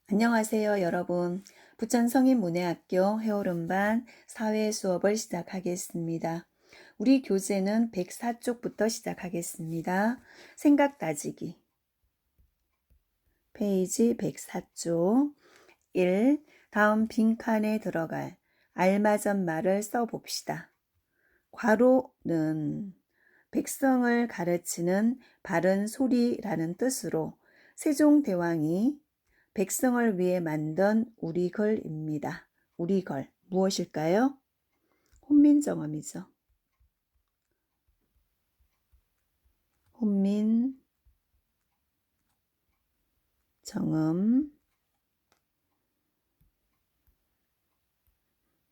안녕하세요, 여러분. 부천성인문예학교 해오름반 사회 수업을 시작하겠습니다. 우리 교재는 104쪽부터 시작하겠습니다. 생각 다지기. 페이지 104쪽 1. 다음 빈칸에 들어갈 알맞은 말을 써봅시다. 과로는 백성을 가르치는 바른 소리라는 뜻으로 세종대왕이 백성을 위해 만든 우리글입니다. 우리글 무엇일까요? 혼민정음이죠. 혼민정음.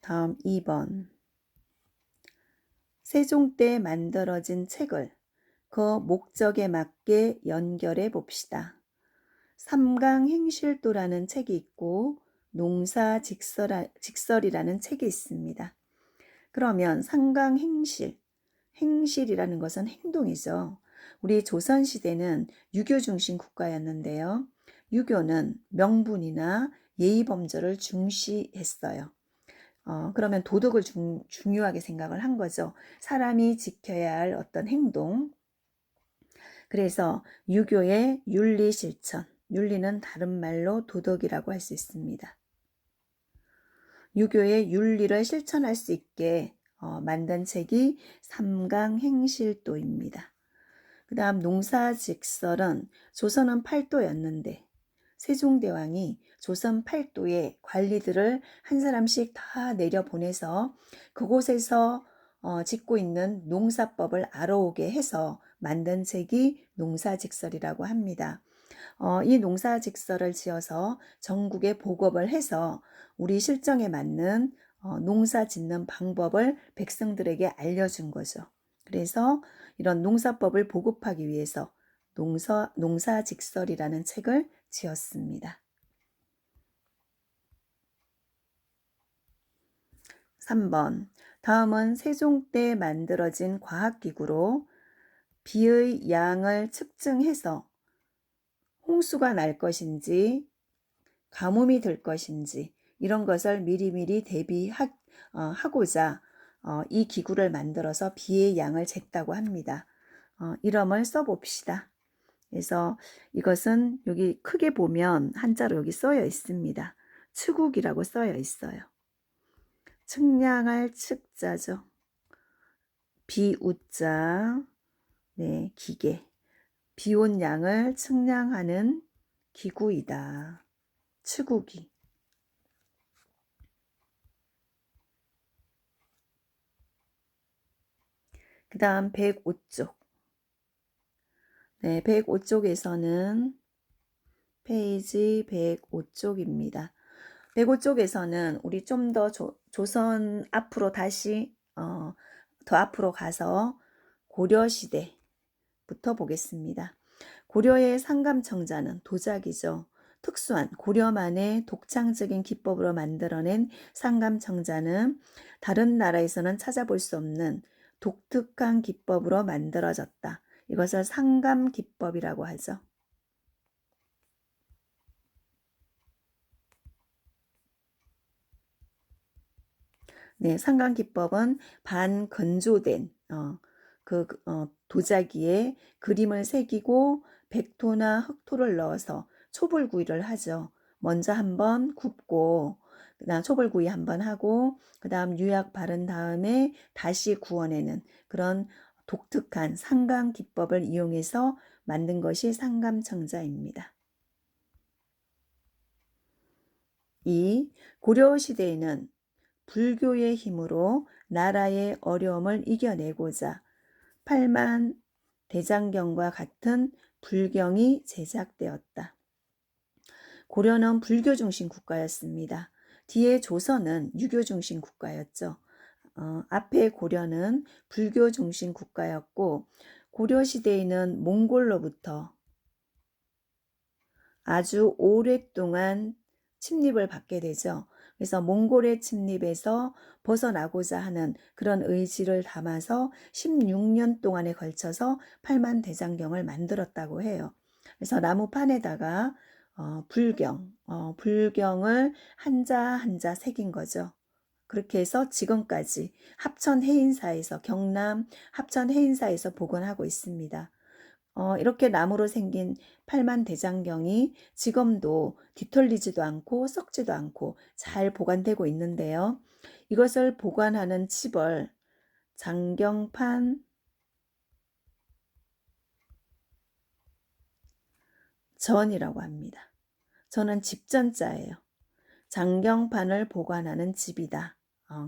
다음 2번. 세종 때 만들어진 책을 그 목적에 맞게 연결해 봅시다. 삼강행실도라는 책이 있고 농사직설이라는 책이 있습니다. 그러면 삼강행실, 행실이라는 것은 행동이죠. 우리 조선시대는 유교 중심 국가였는데요. 유교는 명분이나 예의범절을 중시했어요. 그러면 도덕을 중요하게 생각을 한 거죠. 사람이 지켜야 할 어떤 행동. 그래서 유교의 윤리 실천, 윤리는 다른 말로 도덕이라고 할 수 있습니다. 유교의 윤리를 실천할 수 있게 만든 책이 삼강행실도입니다. 그 다음 농사직설은 조선은 8도였는데 세종대왕이 조선 8도의 관리들을 한 사람씩 다 내려보내서 그곳에서 짓고 있는 농사법을 알아오게 해서 만든 책이 농사직설이라고 합니다. 이 농사직설을 지어서 전국에 보급을 해서 우리 실정에 맞는 농사 짓는 방법을 백성들에게 알려준 거죠. 그래서 이런 농사법을 보급하기 위해서 농사직설이라는 책을 지었습니다. 3번. 다음은 세종 때 만들어진 과학기구로 비의 양을 측정해서 홍수가 날 것인지 가뭄이 들 것인지 이런 것을 미리미리 대비하고자 이 기구를 만들어서 비의 양을 쟀다고 합니다. 이름을 써봅시다. 그래서 이것은 여기 크게 보면 한자로 여기 써여 있습니다. 측국이라고 써여 있어요. 측량할 측자죠. 비우자, 네, 기계. 비온 양을 측량하는 기구이다. 측국이. 그 다음 105쪽. 네, 105쪽에서는 페이지 105쪽입니다. 105쪽에서는 우리 좀 더 조선 앞으로 다시 더 앞으로 가서 고려시대부터 보겠습니다. 고려의 상감청자는 도자기죠. 특수한 고려만의 독창적인 기법으로 만들어낸 상감청자는 다른 나라에서는 찾아볼 수 없는 독특한 기법으로 만들어졌다. 이것을 상감기법이라고 하죠. 네, 상감기법은 반건조된 도자기에 그림을 새기고 백토나 흑토를 넣어서 초벌구이를 하죠. 먼저 한번 굽고 그다음 초벌구이 한번 하고 그다음 유약 바른 다음에 다시 구워내는 그런 독특한 상감 기법을 이용해서 만든 것이 상감청자입니다. 2. 고려시대에는 불교의 힘으로 나라의 어려움을 이겨내고자 8만 대장경과 같은 불경이 제작되었다. 고려는 불교 중심 국가였습니다. 뒤에 조선은 유교 중심 국가였죠. 앞에 고려는 불교 중심 국가였고 고려시대에는 몽골로부터 아주 오랫동안 침입을 받게 되죠. 그래서 몽골의 침입에서 벗어나고자 하는 그런 의지를 담아서 16년 동안에 걸쳐서 8만 대장경을 만들었다고 해요. 그래서 나무판에다가 불경을 한자 한자 새긴 거죠. 그렇게 해서 지금까지 합천 해인사에서 경남 합천 해인사에서 복원하고 있습니다. 이렇게 나무로 생긴 팔만대장경이 지금도 뒤틀리지도 않고 썩지도 않고 잘 보관되고 있는데요. 이것을 보관하는 집을 장경판 전이라고 합니다. 저는 집전자예요. 장경판을 보관하는 집이다.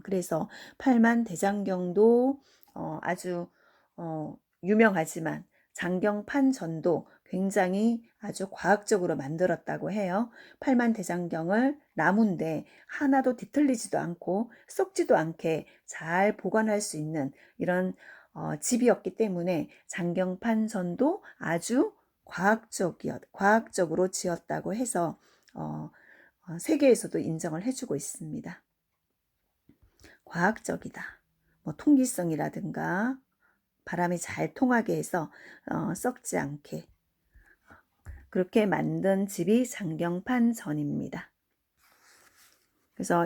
그래서 팔만대장경도 아주 유명하지만 장경판전도 굉장히 아주 과학적으로 만들었다고 해요. 팔만대장경을 나무인데 하나도 뒤틀리지도 않고 썩지도 않게 잘 보관할 수 있는 이런 집이었기 때문에 장경판전도 아주 과학적으로 지었다고 해서 세계에서도 인정을 해주고 있습니다. 과학적이다. 뭐 통기성이라든가 바람이 잘 통하게 해서 썩지 않게 그렇게 만든 집이 장경판 전입니다. 그래서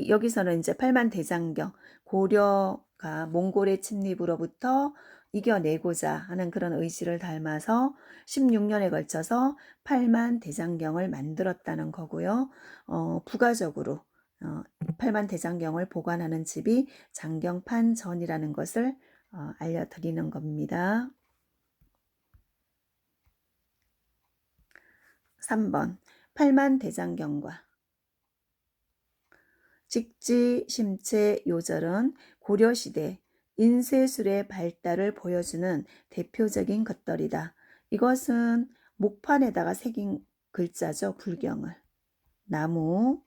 여기서는 이제 팔만대장경 고려가 몽골의 침입으로부터 이겨내고자 하는 그런 의지를 담아서 16년에 걸쳐서 팔만대장경을 만들었다는 거고요. 부가적으로 팔만대장경을 보관하는 집이 장경판전이라는 것을 알려드리는 겁니다. 3번 팔만대장경과 직지, 심체, 요절은 고려시대 인쇄술의 발달을 보여주는 대표적인 것들이다. 이것은 목판에다가 새긴 글자죠. 불경을. 나무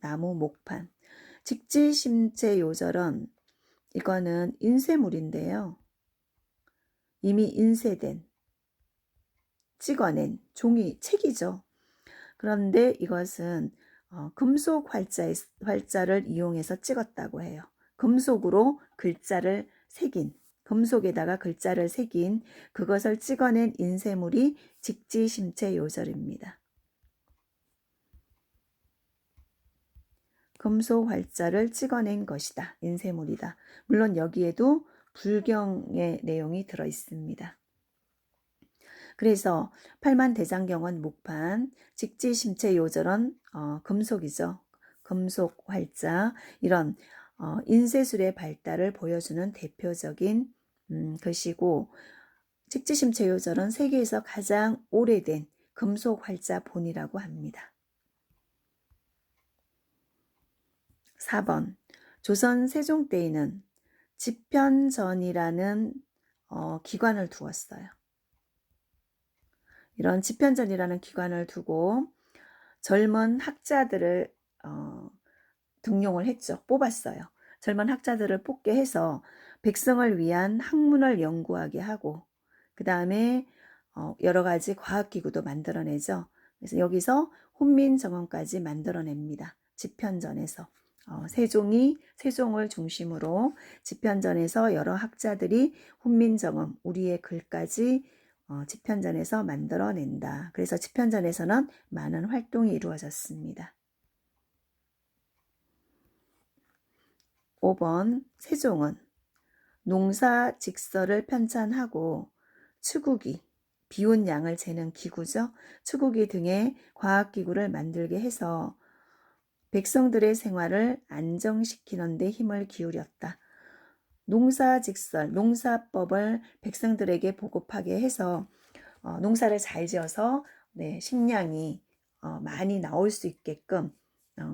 목판. 직지, 심체, 요절은 이거는 인쇄물인데요. 이미 인쇄된 찍어낸 종이 책이죠. 그런데 이것은 금속 활자를 이용해서 찍었다고 해요. 금속으로 글자를 새긴 금속에다가 글자를 새긴 그것을 찍어낸 인쇄물이 직지심체 요절입니다. 금속 활자를 찍어낸 것이다. 인쇄물이다. 물론 여기에도 불경의 내용이 들어 있습니다. 그래서 팔만대장경은 목판, 직지심체 요절은 금속이죠. 금속 활자 이런 인쇄술의 발달을 보여주는 대표적인 것이고 직지심체 요절은 세계에서 가장 오래된 금속 활자 본이라고 합니다. 4번 조선 세종 때에는 집현전이라는 기관을 두었어요. 이런 집현전이라는 기관을 두고 젊은 학자들을 등용을 했죠. 뽑았어요. 젊은 학자들을 뽑게 해서 백성을 위한 학문을 연구하게 하고 그 다음에 여러 가지 과학기구도 만들어내죠. 그래서 여기서 훈민정음까지 만들어냅니다. 집현전에서. 세종을 중심으로 집현전에서 여러 학자들이 훈민정음, 우리의 글까지 집현전에서 만들어낸다. 그래서 집현전에서는 많은 활동이 이루어졌습니다. 5번 세종은 농사 직설을 편찬하고 추구기, 비운 양을 재는 기구죠. 추구기 등의 과학기구를 만들게 해서 백성들의 생활을 안정시키는 데 힘을 기울였다. 농사직설, 농사법을 백성들에게 보급하게 해서 농사를 잘 지어서 식량이 많이 나올 수 있게끔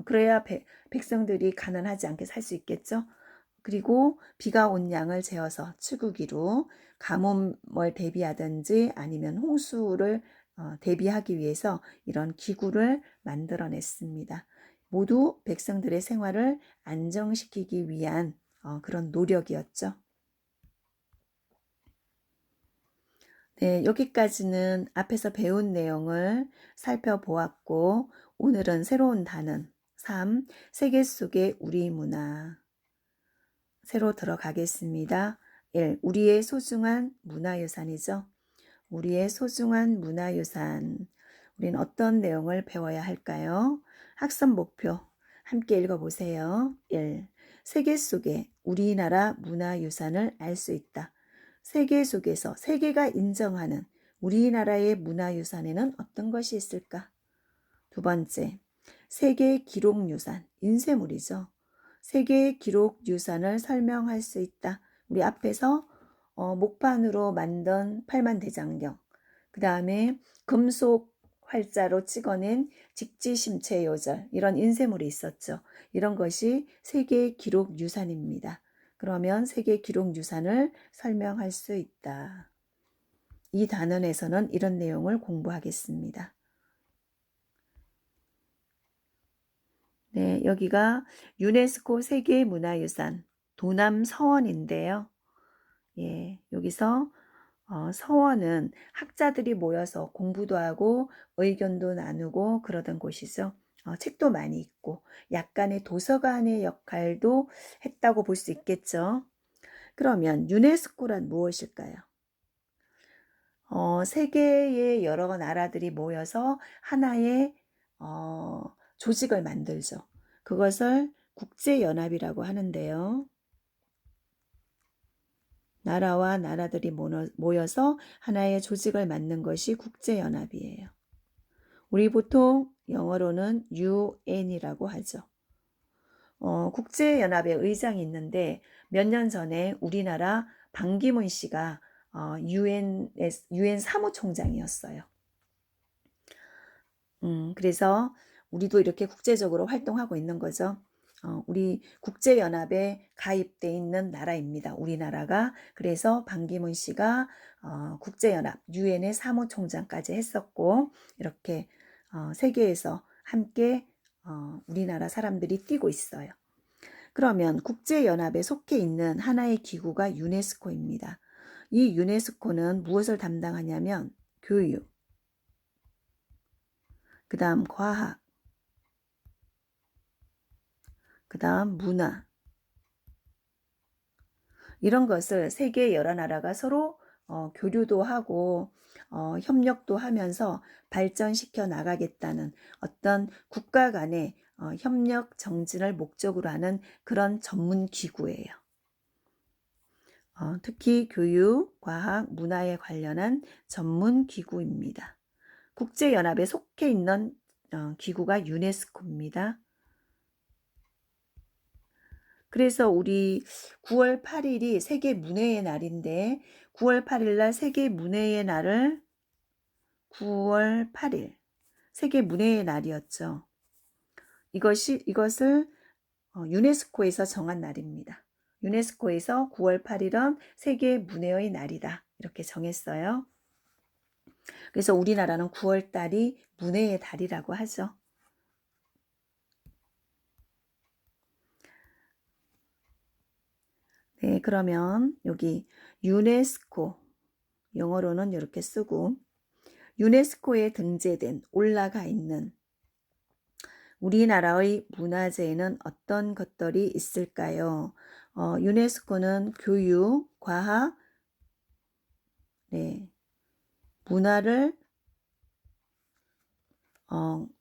그래야 백성들이 가난하지 않게 살 수 있겠죠. 그리고 비가 온 양을 재어서 추구기로 가뭄을 대비하든지 아니면 홍수를 대비하기 위해서 이런 기구를 만들어냈습니다. 모두 백성들의 생활을 안정시키기 위한 그런 노력이었죠. 네, 여기까지는 앞에서 배운 내용을 살펴보았고 오늘은 새로운 단원 3. 세계 속의 우리 문화 새로 들어가겠습니다. 1. 우리의 소중한 문화유산이죠. 우리의 소중한 문화유산 우리는 어떤 내용을 배워야 할까요? 학습 목표 함께 읽어보세요. 1. 세계 속에 우리나라 문화유산을 알 수 있다. 세계 속에서 세계가 인정하는 우리나라의 문화유산에는 어떤 것이 있을까? 두 번째, 세계 기록유산, 인쇄물이죠. 세계 기록유산을 설명할 수 있다. 우리 앞에서 목판으로 만든 팔만대장경, 그 다음에 금속 활자로 찍어낸 직지심체요절, 이런 인쇄물이 있었죠. 이런 것이 세계 기록유산입니다. 그러면 세계 기록유산을 설명할 수 있다. 이 단원에서는 이런 내용을 공부하겠습니다. 네, 여기가 유네스코 세계문화유산 도남 서원인데요. 예, 여기서 서원은 학자들이 모여서 공부도 하고 의견도 나누고 그러던 곳이죠. 책도 많이 읽고 약간의 도서관의 역할도 했다고 볼 수 있겠죠. 그러면 유네스코란 무엇일까요? 세계의 여러 나라들이 모여서 하나의 조직을 만들죠. 그것을 국제연합이라고 하는데요. 나라와 나라들이 모여서 하나의 조직을 만든 것이 국제연합이에요. 우리 보통 영어로는 UN이라고 하죠. 국제연합의 의장이 있는데 몇 년 전에 우리나라 반기문 씨가 UN 사무총장이었어요. 그래서 우리도 이렇게 국제적으로 활동하고 있는 거죠. 우리 국제연합에 가입돼 있는 나라입니다. 우리나라가. 그래서 반기문 씨가 국제연합 UN의 사무총장까지 했었고 이렇게 세계에서 함께 우리나라 사람들이 뛰고 있어요. 그러면 국제연합에 속해 있는 하나의 기구가 유네스코입니다. 이 유네스코는 무엇을 담당하냐면 교육, 그 다음 과학, 그 다음 문화, 이런 것을 세계 여러 나라가 서로 교류도 하고 협력도 하면서 발전시켜 나가겠다는 어떤 국가 간의 협력 정진을 목적으로 하는 그런 전문 기구예요. 특히 교육, 과학, 문화에 관련한 전문 기구입니다. 국제연합에 속해 있는 기구가 유네스코입니다. 그래서 우리 9월 8일이 세계문해의 날인데 9월 8일 날 세계문해의 날을 9월 8일 세계문해의 날이었죠. 이것을 유네스코에서 정한 날입니다. 유네스코에서 9월 8일은 세계문해의 날이다. 이렇게 정했어요. 그래서 우리나라는 9월 달이 문해의 달이라고 하죠. 네, 그러면 여기 유네스코, 영어로는 이렇게 쓰고 유네스코에 등재된 올라가 있는 우리나라의 문화재에는 어떤 것들이 있을까요? 유네스코는 교육, 과학, 네, 문화를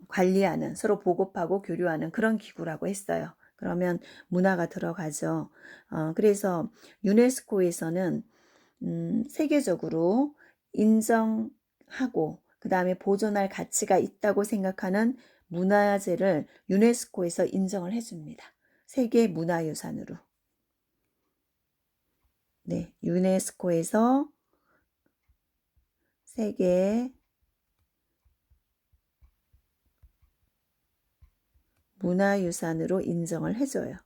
관리하는, 서로 보급하고 교류하는 그런 기구라고 했어요. 그러면 문화가 들어가죠. 그래서 유네스코에서는 세계적으로 인정하고 그 다음에 보존할 가치가 있다고 생각하는 문화재를 유네스코에서 인정을 해줍니다. 세계 문화유산으로. 네, 유네스코에서 세계 문화유산으로 인정을 해줘요.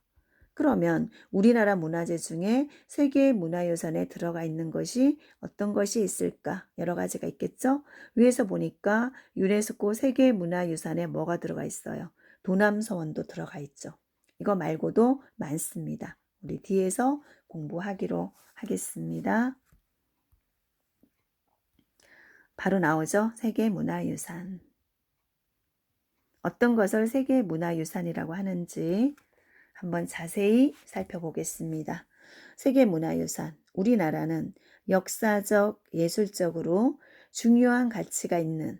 그러면 우리나라 문화재 중에 세계 문화유산에 들어가 있는 것이 어떤 것이 있을까? 여러 가지가 있겠죠? 위에서 보니까 유네스코 세계 문화유산에 뭐가 들어가 있어요? 도남서원도 들어가 있죠. 이거 말고도 많습니다. 우리 뒤에서 공부하기로 하겠습니다. 바로 나오죠? 세계 문화유산. 어떤 것을 세계 문화유산이라고 하는지 한번 자세히 살펴보겠습니다. 세계문화유산, 우리나라는 역사적, 예술적으로 중요한 가치가 있는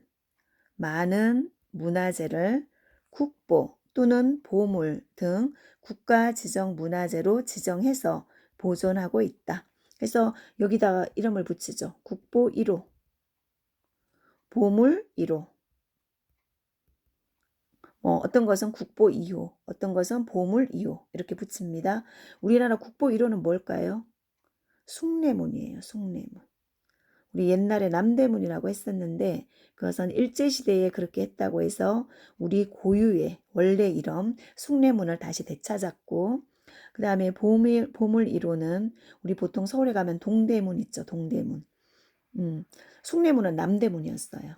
많은 문화재를 국보 또는 보물 등 국가 지정 문화재로 지정해서 보존하고 있다. 그래서 여기다가 이름을 붙이죠. 국보 1호, 보물 1호. 어떤 것은 국보 2호, 어떤 것은 보물 2호 이렇게 붙입니다. 우리나라 국보 1호는 뭘까요? 숭례문이에요. 숭례문. 우리 옛날에 남대문이라고 했었는데 그것은 일제시대에 그렇게 했다고 해서 우리 고유의 원래 이름 숭례문을 다시 되찾았고, 그 다음에 보물 1호는 우리 보통 서울에 가면 동대문 있죠. 동대문. 숭례문은 남대문이었어요.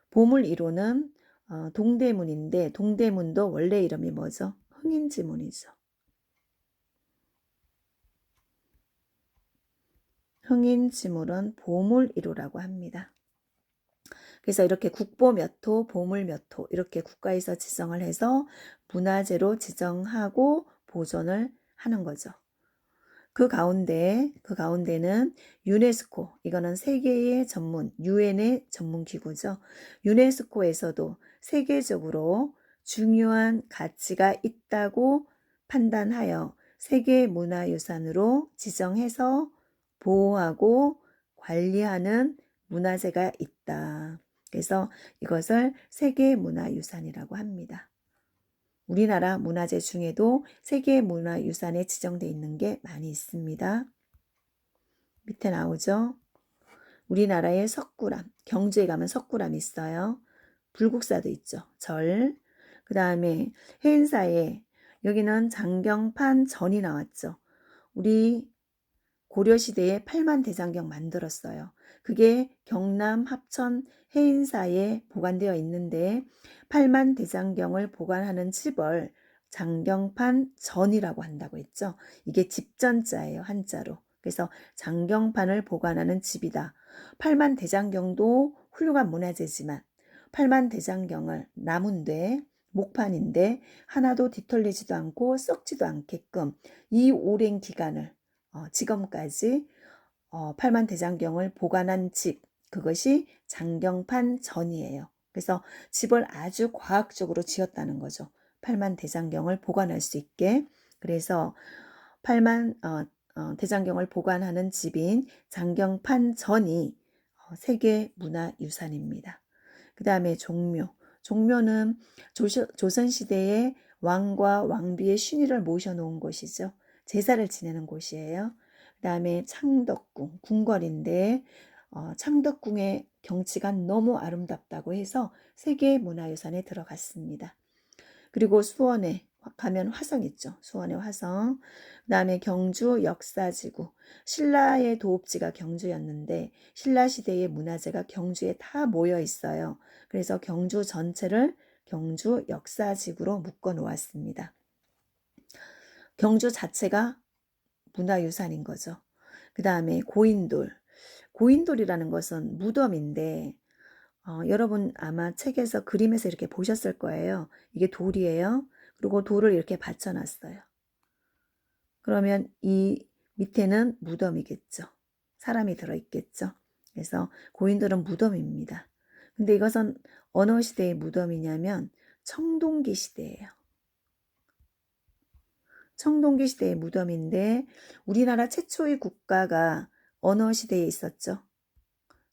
보물 1호는 동대문인데 동대문도 원래 이름이 뭐죠? 흥인지문이죠. 흥인지물은 보물 1호라고 합니다. 그래서 이렇게 국보 몇 호, 보물 몇 호 이렇게 국가에서 지정을 해서 문화재로 지정하고 보존을 하는 거죠. 그 가운데는 유네스코, 이거는 세계의 전문, 유엔의 전문 기구죠. 유네스코에서도 세계적으로 중요한 가치가 있다고 판단하여 세계문화유산으로 지정해서 보호하고 관리하는 문화재가 있다. 그래서 이것을 세계문화유산이라고 합니다. 우리나라 문화재 중에도 세계문화유산에 지정되어 있는 게 많이 있습니다. 밑에 나오죠. 우리나라의 석굴암, 경주에 가면 석굴암이 있어요. 불국사도 있죠. 절. 그 다음에 해인사에 여기는 장경판 전이 나왔죠. 우리 고려시대에 팔만대장경 만들었어요. 그게 경남 합천 해인사에 보관되어 있는데 팔만대장경을 보관하는 집을 장경판 전이라고 한다고 했죠. 이게 집전자예요. 한자로. 그래서 장경판을 보관하는 집이다. 팔만대장경도 훌륭한 문화재지만 팔만대장경을 나무인데 목판인데 하나도 뒤틀리지도 않고 썩지도 않게끔 이 오랜 기간을 지금까지 팔만대장경을 보관한 집, 그것이 장경판 전이에요. 그래서 집을 아주 과학적으로 지었다는 거죠. 팔만대장경을 보관할 수 있게. 그래서 대장경을 보관하는 집인 장경판 전이 세계문화유산입니다. 그 다음에 종묘는 조선시대에 왕과 왕비의 신의를 모셔놓은 곳이죠. 제사를 지내는 곳이에요. 그 다음에 창덕궁, 궁궐인데 창덕궁의 경치가 너무 아름답다고 해서 세계문화유산에 들어갔습니다. 그리고 수원에 가면 화성 있죠. 수원의 화성. 그 다음에 경주 역사지구. 신라의 도읍지가 경주였는데 신라시대의 문화재가 경주에 다 모여 있어요. 그래서 경주 전체를 경주 역사지구로 묶어 놓았습니다. 경주 자체가 문화유산인 거죠. 그 다음에 고인돌. 고인돌이라는 것은 무덤인데 여러분 아마 책에서 그림에서 이렇게 보셨을 거예요. 이게 돌이에요. 그리고 돌을 이렇게 받쳐놨어요. 그러면 이 밑에는 무덤이겠죠. 사람이 들어있겠죠. 그래서 고인돌은 무덤입니다. 근데 이것은 어느 시대의 무덤이냐면 청동기 시대예요. 청동기 시대의 무덤인데 우리나라 최초의 국가가 어느 시대에 있었죠?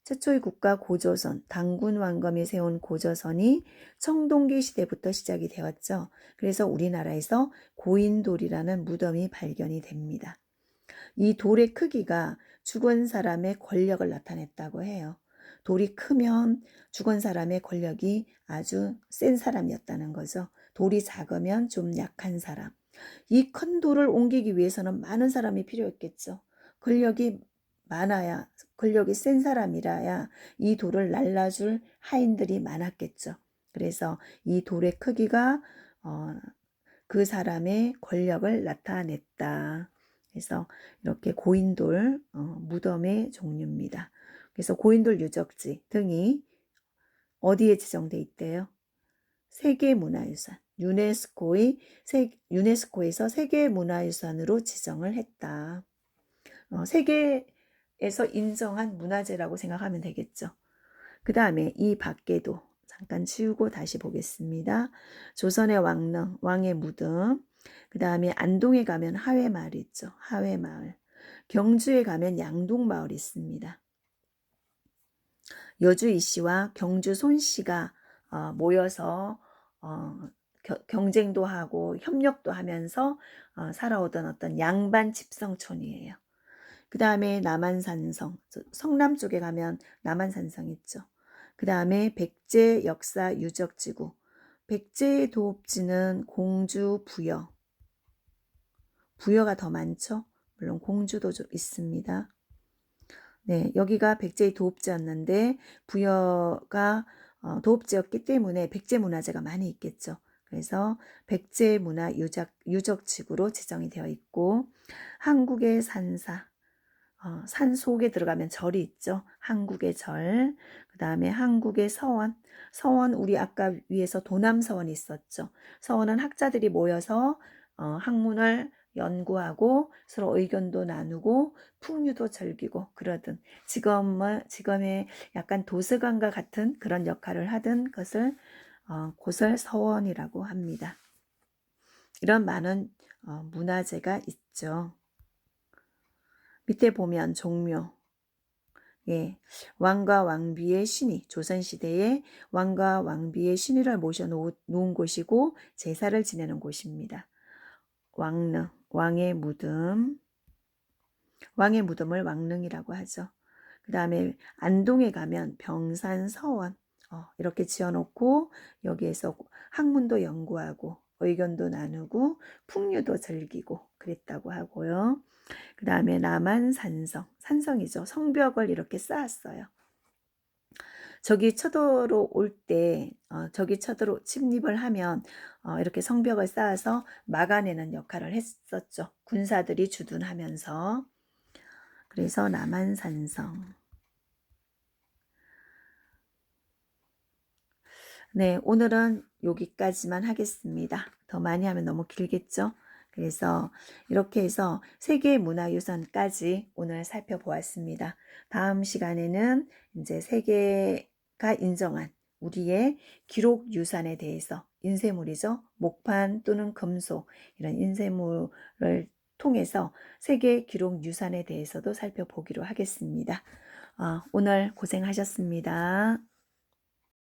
최초의 국가 고조선, 당군 왕검이 세운 고조선이 청동기 시대부터 시작이 되었죠. 그래서 우리나라에서 고인돌이라는 무덤이 발견이 됩니다. 이 돌의 크기가 죽은 사람의 권력을 나타냈다고 해요. 돌이 크면 죽은 사람의 권력이 아주 센 사람이었다는 거죠. 돌이 작으면 좀 약한 사람. 이 큰 돌을 옮기기 위해서는 많은 사람이 필요했겠죠. 권력이 많아야, 권력이 센 사람이라야 이 돌을 날라줄 하인들이 많았겠죠. 그래서 이 돌의 크기가 그 사람의 권력을 나타냈다. 그래서 이렇게 고인돌 무덤의 종류입니다. 그래서 고인돌 유적지 등이 어디에 지정돼 있대요? 세계문화유산. 유네스코에서 세계문화유산으로 지정을 했다. 세계에서 인정한 문화재라고 생각하면 되겠죠. 그 다음에 이 밖에도 잠깐 치우고 다시 보겠습니다. 조선의 왕릉, 왕의 무덤. 그 다음에 안동에 가면 하회마을 있죠. 하회마을. 경주에 가면 양동마을 있습니다. 여주 이씨와 경주 손씨가 모여서 경쟁도 하고 협력도 하면서 살아오던 어떤 양반 집성촌이에요. 그 다음에 남한산성, 성남 쪽에 가면 남한산성 있죠. 그 다음에 백제 역사 유적지구, 백제의 도읍지는 공주, 부여, 부여가 더 많죠. 물론 공주도 좀 있습니다. 네, 여기가 백제의 도읍지였는데 부여가 도읍지였기 때문에 백제 문화재가 많이 있겠죠. 그래서 백제 문화 유적지구로 지정이 되어 있고, 한국의 산사, 산 속에 들어가면 절이 있죠. 한국의 절. 그 다음에 한국의 서원. 서원, 우리 아까 위에서 도남서원이 있었죠. 서원은 학자들이 모여서 학문을 연구하고 서로 의견도 나누고 풍류도 즐기고 그러든 지금의 약간 도서관과 같은 그런 역할을 하던 것을 곳을 서원이라고 합니다. 이런 많은 문화재가 있죠. 밑에 보면 종묘. 예, 왕과 왕비의 신이, 조선시대에 왕과 왕비의 신의를 모셔놓은 곳이고 제사를 지내는 곳입니다. 왕릉, 왕의 무덤, 왕의 무덤을 왕릉이라고 하죠. 그 다음에 안동에 가면 병산서원 이렇게 지어놓고 여기에서 학문도 연구하고 의견도 나누고 풍류도 즐기고 그랬다고 하고요. 그 다음에 남한산성, 산성이죠. 성벽을 이렇게 쌓았어요. 저기 쳐도로 올 때 저기 쳐도로 침입을 하면 이렇게 성벽을 쌓아서 막아내는 역할을 했었죠. 군사들이 주둔하면서. 그래서 남한산성. 네, 오늘은 여기까지만 하겠습니다. 더 많이 하면 너무 길겠죠? 그래서 이렇게 해서 세계문화유산까지 오늘 살펴보았습니다. 다음 시간에는 이제 세계가 인정한 우리의 기록유산에 대해서 인쇄물이죠. 목판 또는 금속 이런 인쇄물을 통해서 세계 기록유산에 대해서도 살펴보기로 하겠습니다. 오늘 고생하셨습니다.